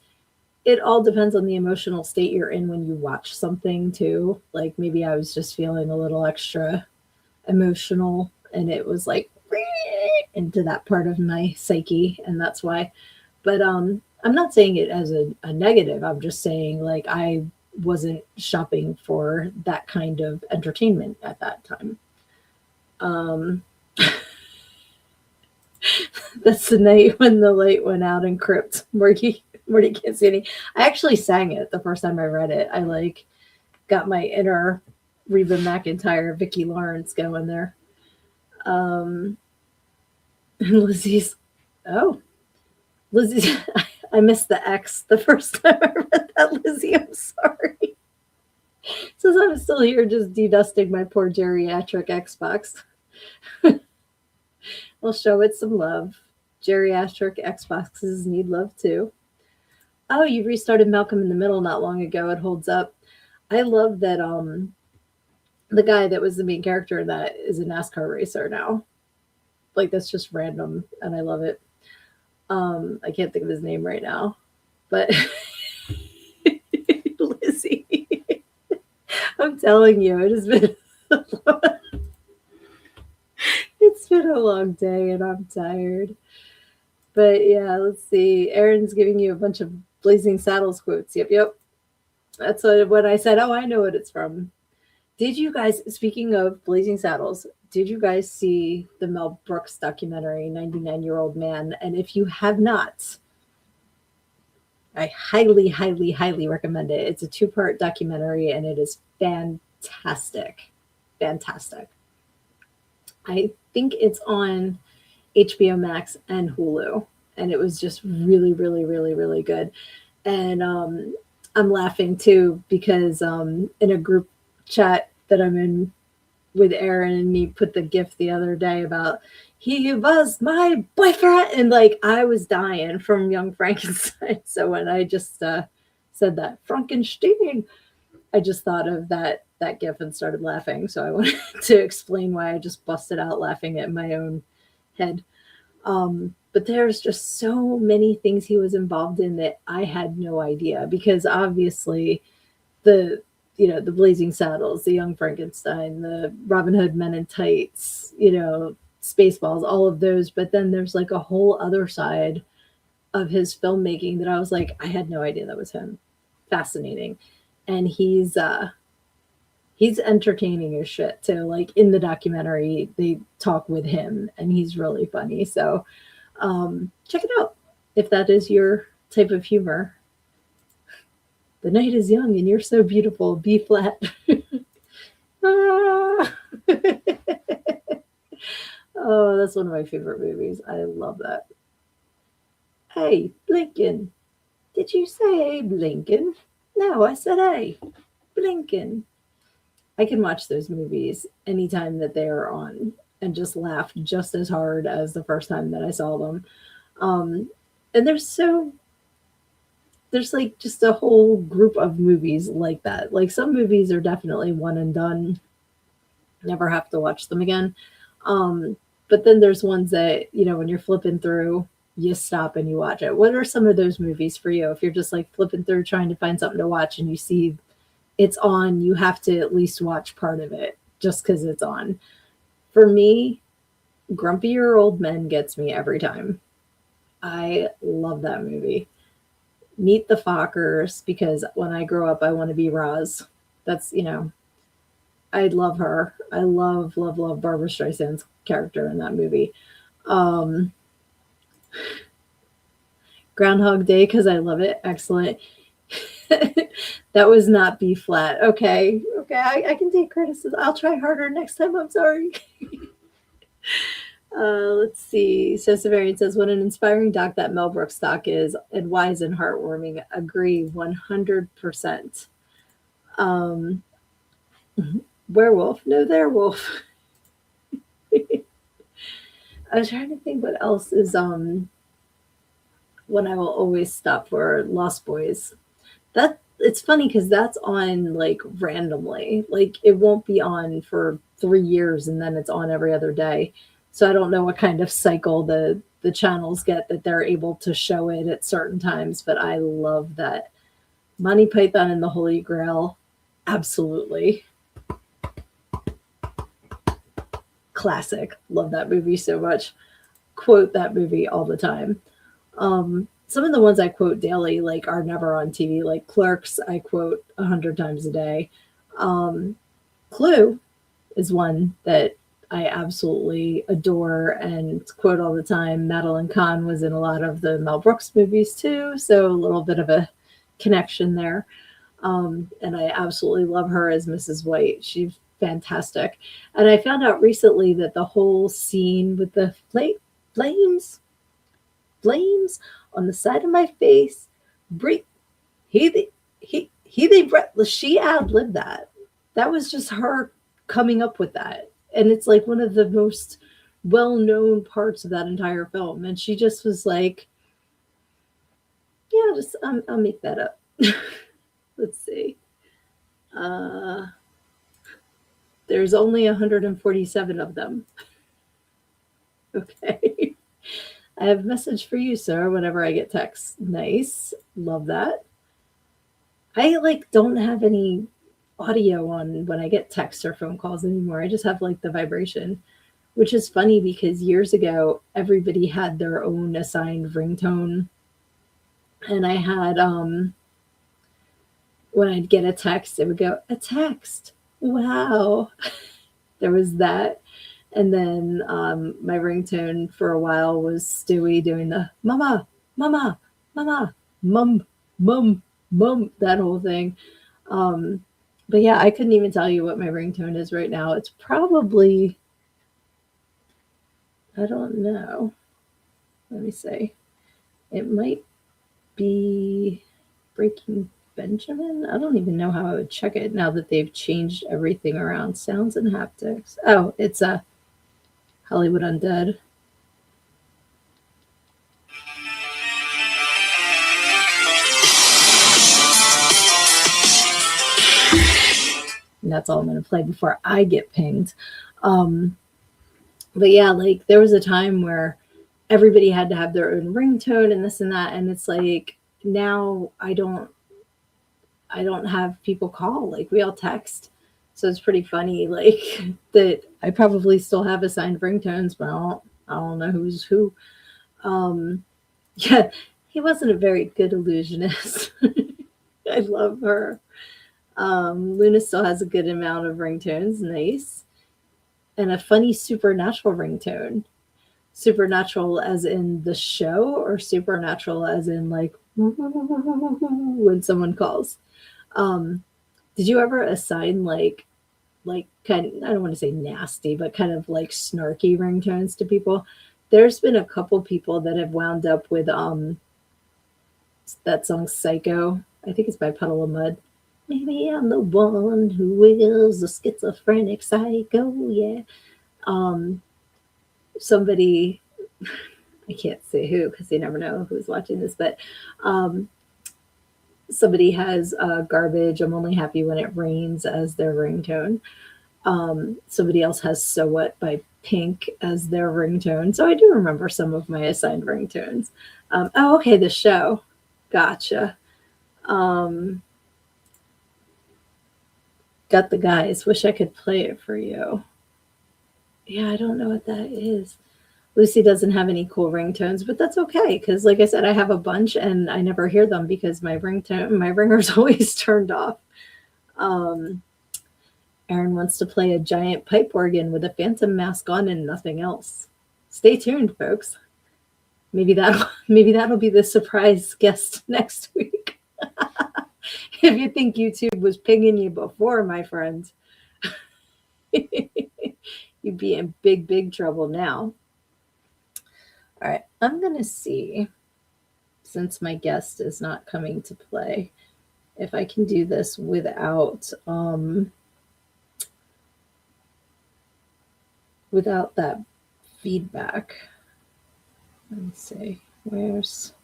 it all depends on the emotional state you're in when you watch something too. Like maybe I was just feeling a little extra emotional and it was like into that part of my psyche, and that's why. But I'm not saying it as a negative. I'm just saying like I wasn't shopping for that kind of entertainment at that time. That's the night when the light went out in Crypt. Morty can't see any. I actually sang it the first time I read it. I like got my inner Reba McEntire, Vicki Lawrence going there. And Lizzie's, Lizzie's, I missed the X the first time I read that, Lizzie. I'm sorry. Says I'm still here just dedusting my poor geriatric Xbox. We'll show it some love. Geriatric Xboxes need love too. Oh, you restarted Malcolm in the Middle not long ago. It holds up. I love that the guy that was the main character in that is a NASCAR racer now. Like that's just random and I love it. I can't think of his name right now. But Lizzie. I'm telling you, it has been a long day and I'm tired. But yeah, let's see. Aaron's giving you a bunch of Blazing Saddles quotes. Yep, yep. That's what I said. Oh, I know what it's from. Did you guys, speaking of Blazing Saddles, did you guys see the Mel Brooks documentary, 99-Year-Old Man? And if you have not, I highly, highly, highly recommend it. It's a two-part documentary and it is fantastic. Fantastic. I think it's on HBO Max and Hulu. And it was just really, really, really, really good. And I'm laughing too because in a group chat that I'm in with Aaron, and he put the gift the other day about he was my boyfriend, and like I was dying from Young Frankenstein. So when I just said that Frankenstein, I just thought of that gif and started laughing. So I wanted to explain why I just busted out laughing at my own head. But there's just so many things he was involved in that I had no idea, because obviously the the Blazing Saddles, the Young Frankenstein, the Robin Hood Men in Tights, Spaceballs, all of those. But then there's like a whole other side of his filmmaking that I was like, I had no idea that was him. Fascinating. And he's entertaining as shit too. Like in the documentary, they talk with him and he's really funny. So check it out if that is your type of humor. The night is young and you're so beautiful. B flat. Ah. Oh, that's one of my favorite movies. I love that. Hey, Blinken. Did you say Blinken? No, I said hey, Blinken. I can watch those movies anytime that they are on and just laugh just as hard as the first time that I saw them. And there's like just a whole group of movies like that. Like some movies are definitely one and done, never have to watch them again. But then there's ones that, when you're flipping through, you stop and you watch it. What are some of those movies for you? If you're just like flipping through trying to find something to watch and you see it's on, you have to at least watch part of it just because it's on. For me, Grumpier Old Men gets me every time. I love that movie. Meet the Fockers, because when I grow up, I want to be Roz. That's, I love her. I love, love, love Barbara Streisand's character in that movie. Um, Groundhog Day, because I love it. Excellent. That was not B flat. Okay. Okay. I can take criticism. I'll try harder next time. I'm sorry. Let's see. So Severian says, what an inspiring doc that Mel Brooks doc is, and wise and heartwarming. Agree 100%. Werewolf. No, they're wolf. I was trying to think what else is what I will always stop for. Lost Boys. That it's funny because that's on like randomly. Like it won't be on for 3 years and then it's on every other day. So I don't know what kind of cycle the channels get that they're able to show it at certain times, but I love that. Monty Python and the Holy Grail, absolutely. Classic. Love that movie so much. Quote that movie all the time. Some of the ones I quote daily, like, are never on TV. Like Clerks, I quote 100 times a day. Clue is one that I absolutely adore and quote all the time. Madeline Kahn was in a lot of the Mel Brooks movies too, so a little bit of a connection there. And I absolutely love her as Mrs. White. She's fantastic. And I found out recently that the whole scene with the flames on the side of my face, breathe, they breath. She ad-libbed that. That was just her coming up with that. And it's like one of the most well-known parts of that entire film. And she just was like, yeah, just I'll make that up. Let's see. There's only 147 of them. Okay. I have a message for you, sir, whenever I get texts. Nice. Love that. I don't have any audio on when I get texts or phone calls anymore. I just have the vibration. which is funny because years ago, everybody had their own assigned ringtone. And I had, when I'd get a text, it would go, a text. Wow. There was that. And then my ringtone for a while was Stewie doing the mama, mama, mama, mum, mum, mum, that whole thing. Um, but yeah, I couldn't even tell you what my ringtone is right now. It's probably, I don't know. Let me see. It might be Breaking Benjamin. I don't even know how I would check it now that they've changed everything around. Sounds and haptics. Oh, it's a Hollywood Undead. And that's all I'm going to play before I get pinged. But yeah, like there was a time where everybody had to have their own ringtone and this and that. And it's like now I don't have people call. Like we all text. So it's pretty funny, like that I probably still have assigned ringtones, but I don't know who's who. Yeah, he wasn't a very good illusionist. I love her. Luna still has a good amount of ringtones, nice. And a funny supernatural ringtone. Supernatural as in the show, or supernatural as in like when someone calls. Did you ever assign like kind of, I don't want to say nasty, but kind of like snarky ringtones to people? There's been a couple people that have wound up with that song Psycho. I think it's by Puddle of Mud. Maybe I'm the one who is a schizophrenic psycho, yeah. Somebody, I can't say who because you never know who's watching this, but somebody has Garbage, I'm Only Happy When It Rains as their ringtone. Somebody else has So What by Pink as their ringtone. So I do remember some of my assigned ringtones. Oh, okay, the show. Gotcha. Got the Guys. Wish I could play it for you. Yeah, I don't know what that is. Lucy doesn't have any cool ringtones, but that's okay because, like I said, I have a bunch and I never hear them because my ringer's always turned off. Aaron wants to play a giant pipe organ with a phantom mask on and nothing else. Stay tuned, folks. Maybe that'll be the surprise guest next week. If you think YouTube was pinging you before, my friend, you'd be in big trouble now. All right, I'm going to see, since my guest is not coming to play, if I can do this without that feedback. Let me see, where's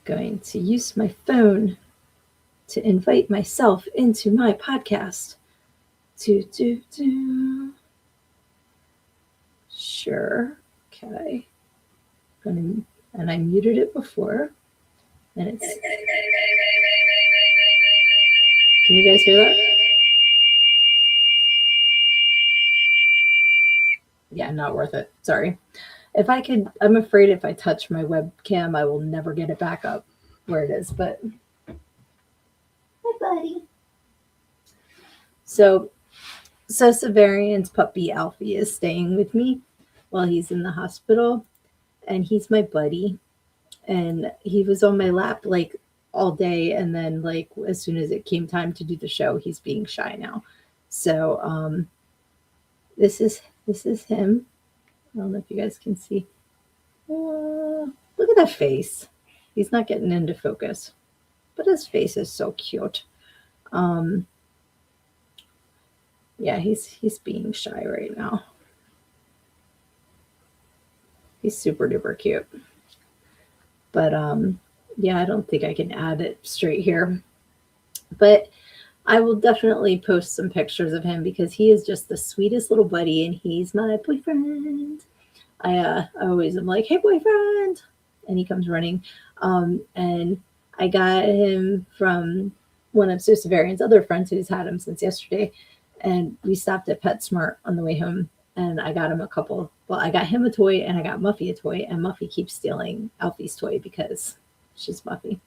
going to use my phone to invite myself into my podcast. Sure. Okay. And I muted it before. And it's. Can you guys hear that? Yeah, not worth it. Sorry. If I could, I'm afraid if I touch my webcam, I will never get it back up where it is. But. Hi, buddy. So Severian's puppy Alfie is staying with me while he's in the hospital, and he's my buddy. And he was on my lap like all day, and then like as soon as it came time to do the show, he's being shy now. So this is him. I don't know if you guys can see. Look at that face. He's not getting into focus, but his face is so cute. Yeah, he's being shy right now. He's super duper cute. But yeah, I don't think I can add it straight here. But I will definitely post some pictures of him because he is just the sweetest little buddy, and he's my boyfriend. I always am like, hey, boyfriend, and he comes running. And I got him from one of Severian's other friends who's had him since yesterday. And we stopped at PetSmart on the way home, and I got him a couple. Well, I got him a toy and I got Muffy a toy, and Muffy keeps stealing Alfie's toy because she's Muffy.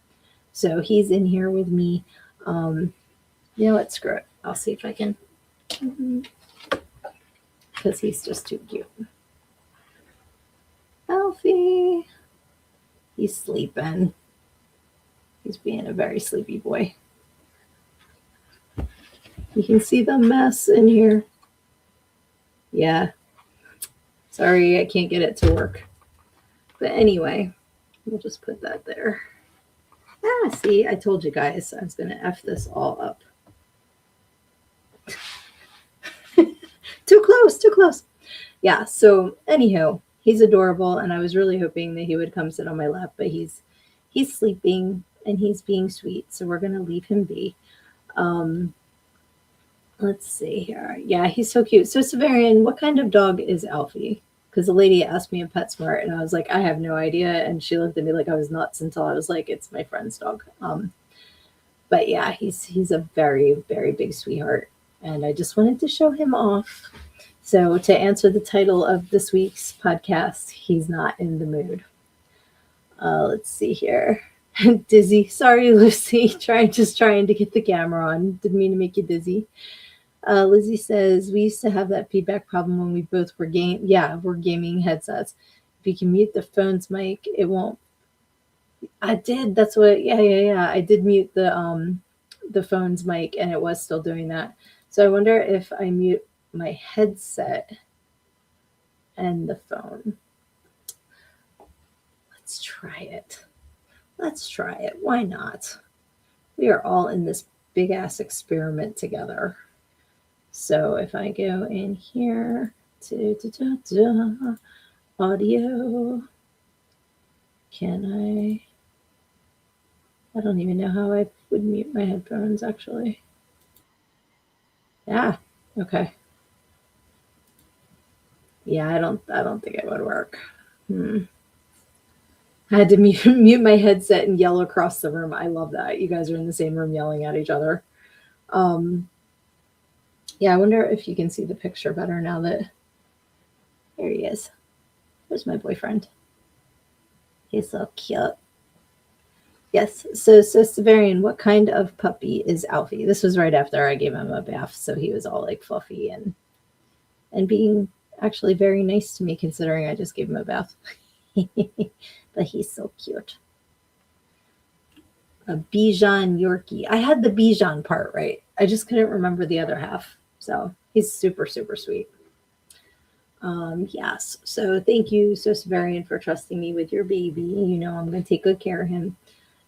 So he's in here with me. You know what? Screw it. I'll see if I can. Because he's just too cute. Alfie. He's sleeping. He's being a very sleepy boy. You can see the mess in here. Yeah. Sorry, I can't get it to work. But anyway, we'll just put that there. See, I told you guys I was going to F this all up. Too close. Yeah, so anyhow, he's adorable, and I was really hoping that he would come sit on my lap, but he's sleeping, and he's being sweet, so we're going to leave him be. Let's see here. Yeah, he's so cute. So, Severian, what kind of dog is Alfie? Because the lady asked me in PetSmart, and I was like, I have no idea. And she looked at me like I was nuts until I was like, it's my friend's dog. But yeah, he's a very, very big sweetheart. And I just wanted to show him off. So to answer the title of this week's podcast, he's not in the mood. Let's see here. Dizzy. Sorry, Lucy. Just trying to get the camera on. Didn't mean to make you dizzy. Lizzie says, we used to have that feedback problem when we both were we're gaming headsets. If you can mute the phone's mic, it won't. I did. That's what, yeah. I did mute the phone's mic, and it was still doing that. So I wonder if I mute my headset and the phone. Let's try it. Why not? We are all in this big ass experiment together. So if I go in here to audio, can I don't even know how I would mute my headphones actually. Yeah, okay. Yeah, I don't think it would work. I had to mute my headset and yell across the room. I love that. You guys are in the same room yelling at each other. Yeah, I wonder if you can see the picture better now that... There he is. Where's my boyfriend? He's so cute. Yes, so Severian, what kind of puppy is Alfie? This was right after I gave him a bath, so he was all like fluffy and being actually very nice to me considering I just gave him a bath. But he's so cute. A Bichon Yorkie. I had the Bichon part right. I just couldn't remember the other half. So he's super, super sweet. Yes. So thank you, Severian, for trusting me with your baby. You know I'm going to take good care of him.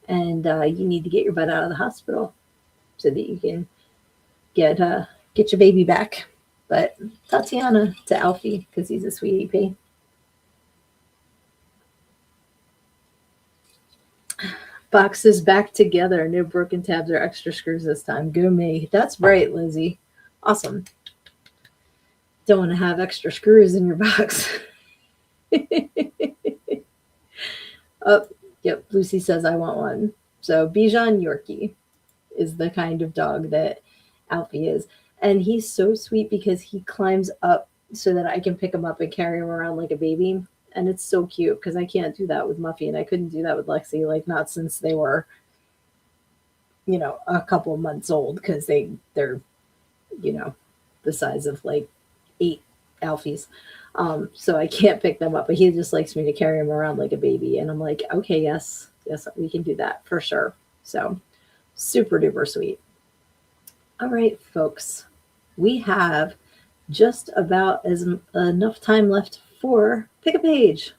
And you need to get your butt out of the hospital so that you can get your baby back. But Tatiana to Alfie, because he's a sweetie pea. Boxes back together. No broken tabs or extra screws this time. Go me. That's right, Lizzie. Awesome. Don't want to have extra screws in your box. Oh, yep. Lucy says I want one. So Bichon Yorkie is the kind of dog that Alfie is. And he's so sweet because he climbs up so that I can pick him up and carry him around like a baby. And it's so cute because I can't do that with Muffy, and I couldn't do that with Lexi, like not since they were, a couple months old, because they're, the size of like 8 Alfies. So I can't pick them up, but he just likes me to carry him around like a baby. And I'm like, okay, yes, we can do that for sure. So super duper sweet. All right, folks, we have just about enough time left for Pick a Page.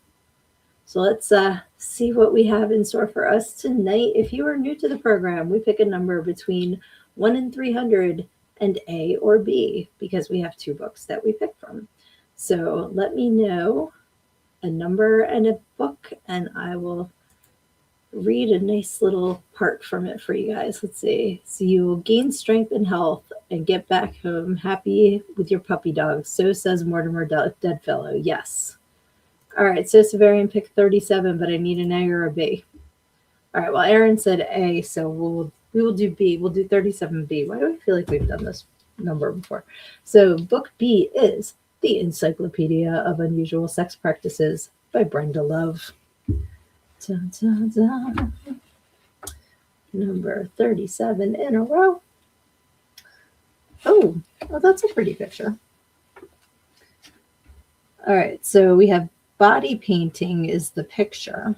So let's see what we have in store for us tonight. If you are new to the program, we pick a number between 1 and 300 and A or B, because we have 2 books that we pick from. So let me know a number and a book, and I will read a nice little part from it for you guys. Let's see. So you will gain strength and health and get back home happy with your puppy dog. So says Mortimer Deadfellow. Yes. All right. So Severian picked 37, but I need an A or a B. All right. Well, Aaron said A, so we will do B. We'll do 37B. Why do I feel like we've done this number before? So book B is The Encyclopedia of Unusual Sex Practices by Brenda Love. Dun, dun, dun. Number 37 in a row. Oh, that's a pretty picture. All right, so we have body painting is the picture.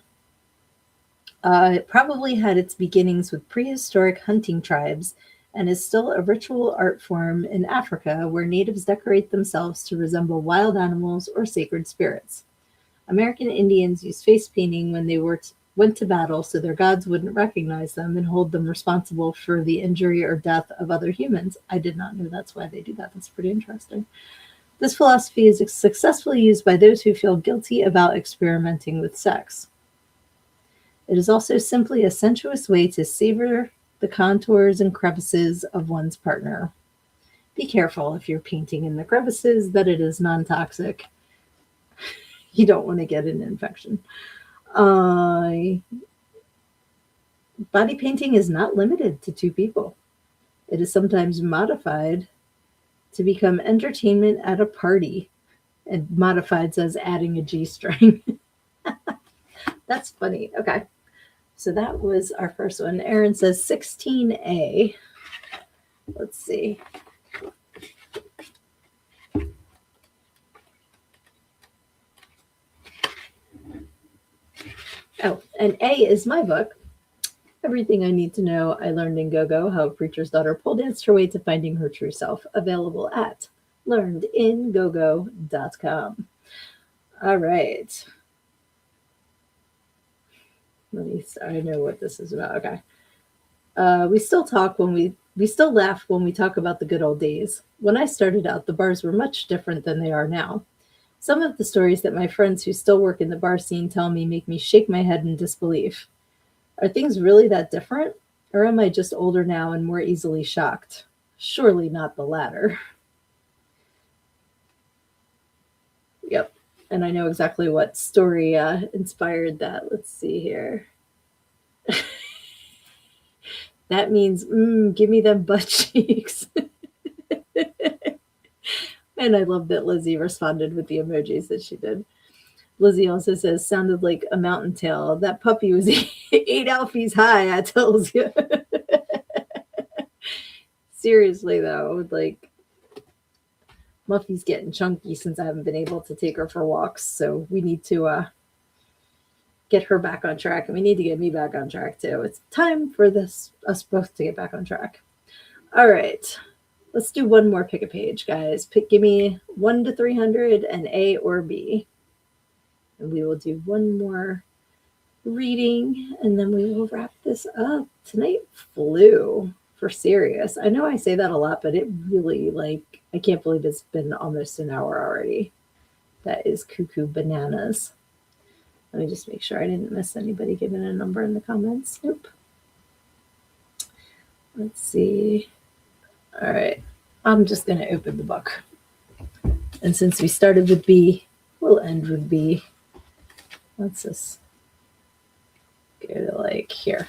It probably had its beginnings with prehistoric hunting tribes and is still a ritual art form in Africa where natives decorate themselves to resemble wild animals or sacred spirits. American Indians used face painting when they went to battle so their gods wouldn't recognize them and hold them responsible for the injury or death of other humans. I did not know that's why they do that. That's pretty interesting. This philosophy is successfully used by those who feel guilty about experimenting with sex. It is also simply a sensuous way to savor the contours and crevices of one's partner. Be careful if you're painting in the crevices that it is non-toxic. You don't want to get an infection. Body painting is not limited to two people. It is sometimes modified to become entertainment at a party. And modified says adding a G-string. That's funny. Okay. So that was our first one. Erin says 16A. Let's see. Oh, and A is my book. Everything I Need to Know I Learned in Go-Go, How a Preacher's Daughter Pole Danced Her Way to Finding Her True Self. Available at learnedingogo.com. All right. I know what this is about. Okay. We still laugh when we talk about the good old days. When I started out, the bars were much different than they are now. Some of the stories that my friends who still work in the bar scene tell me make me shake my head in disbelief. Are things really that different? Or am I just older now and more easily shocked? Surely not the latter. Yep. And I know exactly what story inspired that. Let's see here. That means, give me them butt cheeks. And I love that Lizzie responded with the emojis that she did. Lizzie also says, sounded like a mountain tail. That puppy was 8 alfies high, I tells you. Seriously, though, like, Muffy's getting chunky since I haven't been able to take her for walks. So we need to get her back on track. And we need to get me back on track, too. It's time for us both to get back on track. All right. Let's do one more pick a page, guys. Give me 1 to 300 and A or B. And we will do one more reading, and then we will wrap this up. Tonight flew for serious. I know I say that a lot, but it really, I can't believe it's been almost an hour already. That is cuckoo bananas. Let me just make sure I didn't miss anybody giving a number in the comments. Nope. Let's see. All right. I'm just going to open the book. And since we started with B, we'll end with B. Let's just go to here.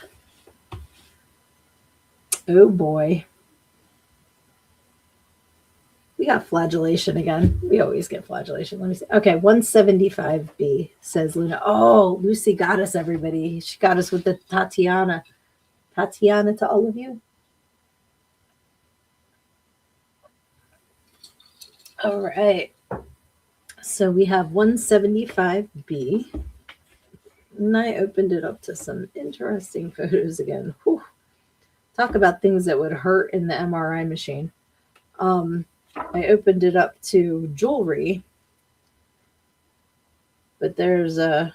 Oh boy. We got flagellation again. We always get flagellation. Let me see. Okay, 175B, says Luna. Oh, Lucy got us, everybody. She got us with the Tatiana. Tatiana to all of you. All right. So we have 175B. And I opened it up to some interesting photos again. Whew. Talk about things that would hurt in the MRI machine. I opened it up to jewelry. But there's the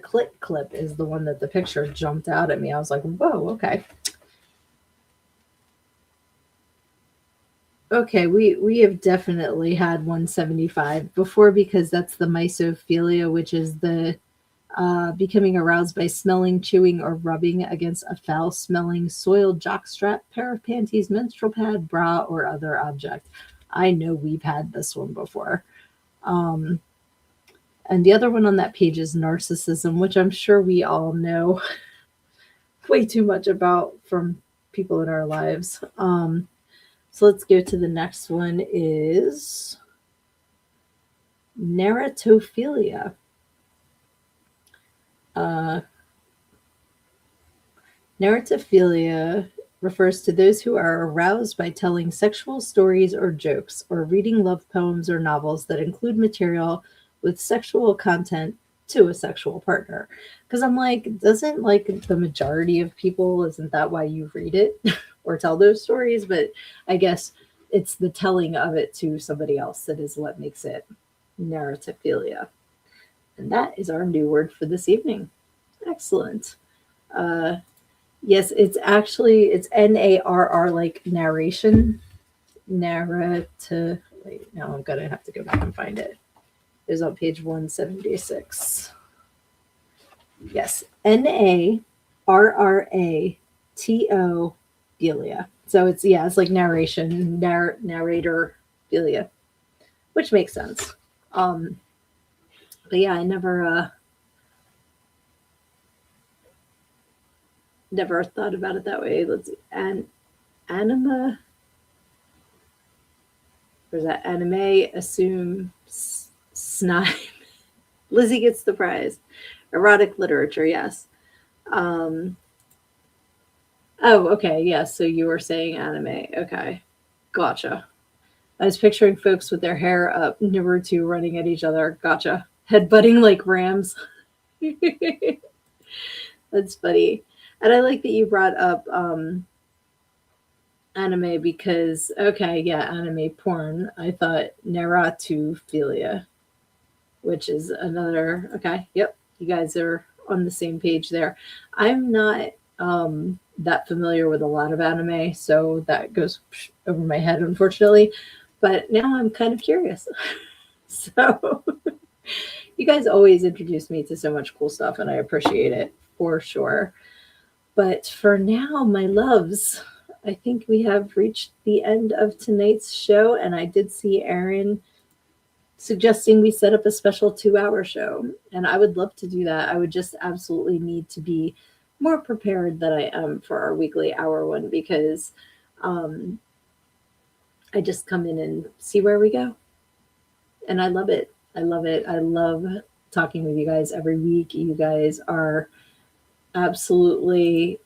clip is the one that the picture jumped out at me. I was like, whoa, okay. Okay, we have definitely had 175 before because that's the mysophilia, which is the becoming aroused by smelling, chewing, or rubbing against a foul-smelling, soiled jockstrap, pair of panties, menstrual pad, bra, or other object. I know we've had this one before. And the other one on that page is narcissism, which I'm sure we all know way too much about from people in our lives. So let's go to the next one is Narratophilia. Uh, Narratophilia refers to those who are aroused by telling sexual stories or jokes, or reading love poems or novels that include material with sexual content to a sexual partner. Because I'm like, doesn't like the majority of people, isn't that why you read it or tell those stories? But I guess it's the telling of it to somebody else that is what makes it narratophilia. And that is our new word for this evening. Excellent. Uh, Yes, it's NARR, like narration. Narrative. Wait, now I'm gonna have to go back and find it. It was on page 176. Yes, NARRATO philia. So it's like narration, narrator philia, which makes sense. But yeah, I never thought about it that way. Let's see. Anima, or is that anime? Assume snime. Lizzie gets the prize. Erotic literature, yes. Um, oh, okay, yes. So you were saying anime. Okay, gotcha. I was picturing folks with their hair up, Naruto running at each other. Gotcha. Headbutting like rams. That's funny. And I like that you brought up anime because, okay, yeah, anime porn. I thought Naratophilia, which is another, okay, yep, you guys are on the same page there. I'm not that familiar with a lot of anime, so that goes over my head, unfortunately. But now I'm kind of curious. So you guys always introduce me to so much cool stuff, and I appreciate it for sure. But for now, my loves, I think we have reached the end of tonight's show, and I did see Aaron suggesting we set up a special 2-hour show, and I would love to do that. I would just absolutely need to be more prepared than I am for our weekly hour one, because I just come in and see where we go, and I love it. I love it. I love talking with you guys every week. You guys are absolutely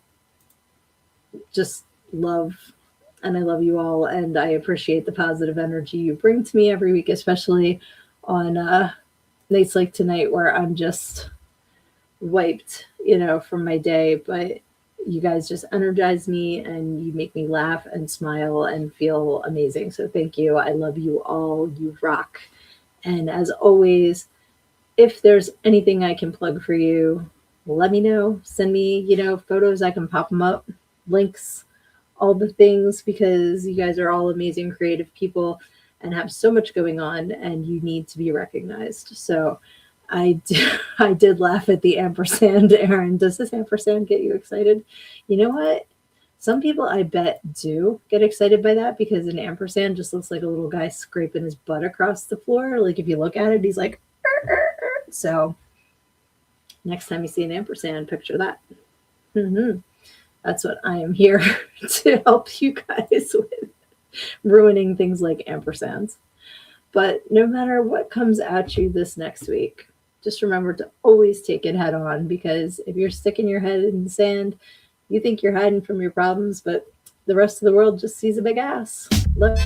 just love, and I love you all, and I appreciate the positive energy you bring to me every week, especially on nights like tonight where I'm just wiped, from my day. But you guys just energize me, and you make me laugh and smile and feel amazing. So thank you. I love you all. You rock. And as always, if there's anything I can plug for you, let me know. Send me, photos. I can pop them up, links, all the things, because you guys are all amazing, creative people and have so much going on, and you need to be recognized. So I did laugh at the ampersand, Aaron. Does this ampersand get you excited? You know what? Some people, I bet, do get excited by that, because an ampersand just looks like a little guy scraping his butt across the floor. Like, if you look at it, he's like, so next time you see an ampersand, picture that. That's what I am here to help you guys with, ruining things like ampersands. But no matter what comes at you this next week, just remember to always take it head on, because if you're sticking your head in the sand, you think you're hiding from your problems, but the rest of the world just sees a big ass. Love